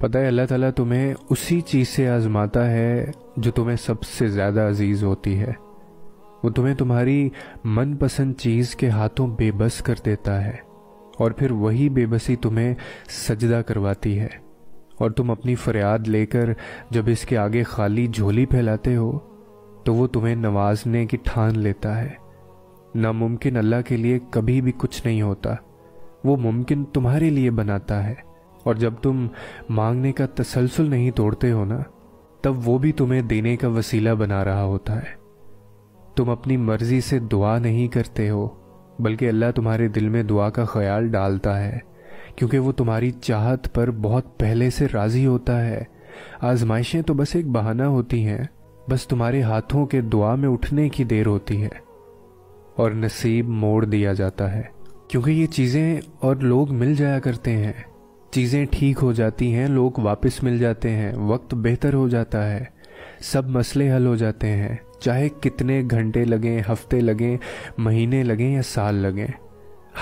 پتہ ہے اللہ تعالیٰ تمہیں اسی چیز سے آزماتا ہے جو تمہیں سب سے زیادہ عزیز ہوتی ہے۔ وہ تمہیں تمہاری من پسند چیز کے ہاتھوں بے بس کر دیتا ہے، اور پھر وہی بے بسی تمہیں سجدہ کرواتی ہے، اور تم اپنی فریاد لے کر جب اس کے آگے خالی جھولی پھیلاتے ہو تو وہ تمہیں نوازنے کی ٹھان لیتا ہے۔ ناممکن اللہ کے لیے کبھی بھی کچھ نہیں ہوتا، وہ ممکن تمہارے لیے بناتا ہے، اور جب تم مانگنے کا تسلسل نہیں توڑتے ہو نا، تب وہ بھی تمہیں دینے کا وسیلہ بنا رہا ہوتا ہے۔ تم اپنی مرضی سے دعا نہیں کرتے ہو، بلکہ اللہ تمہارے دل میں دعا کا خیال ڈالتا ہے، کیونکہ وہ تمہاری چاہت پر بہت پہلے سے راضی ہوتا ہے۔ آزمائشیں تو بس ایک بہانہ ہوتی ہیں، بس تمہارے ہاتھوں کے دعا میں اٹھنے کی دیر ہوتی ہے، اور نصیب موڑ دیا جاتا ہے، کیونکہ یہ چیزیں اور لوگ مل جایا کرتے ہیں۔ چیزیں ٹھیک ہو جاتی ہیں، لوگ واپس مل جاتے ہیں، وقت بہتر ہو جاتا ہے، سب مسئلے حل ہو جاتے ہیں، چاہے کتنے گھنٹے لگیں، ہفتے لگیں، مہینے لگیں یا سال لگیں۔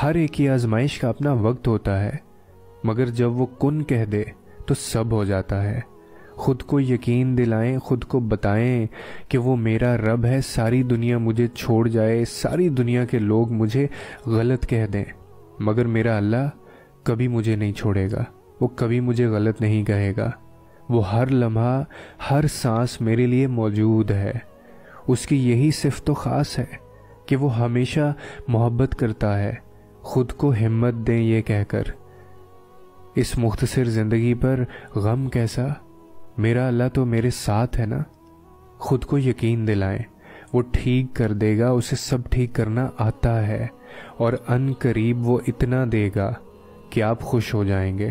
ہر ایک کی آزمائش کا اپنا وقت ہوتا ہے، مگر جب وہ کن کہہ دے تو سب ہو جاتا ہے۔ خود کو یقین دلائیں، خود کو بتائیں کہ وہ میرا رب ہے، ساری دنیا مجھے چھوڑ جائے، ساری دنیا کے لوگ مجھے غلط کہہ دیں، مگر میرا اللہ کبھی مجھے نہیں چھوڑے گا، وہ کبھی مجھے غلط نہیں کہے گا۔ وہ ہر لمحہ، ہر سانس میرے لیے موجود ہے۔ اس کی یہی صفت تو خاص ہے کہ وہ ہمیشہ محبت کرتا ہے۔ خود کو ہمت دیں یہ کہہ کر، اس مختصر زندگی پر غم کیسا، میرا اللہ تو میرے ساتھ ہے نا۔ خود کو یقین دلائیں، وہ ٹھیک کر دے گا، اسے سب ٹھیک کرنا آتا ہے، اور ان قریب وہ اتنا دے گا کہ آپ خوش ہو جائیں گے۔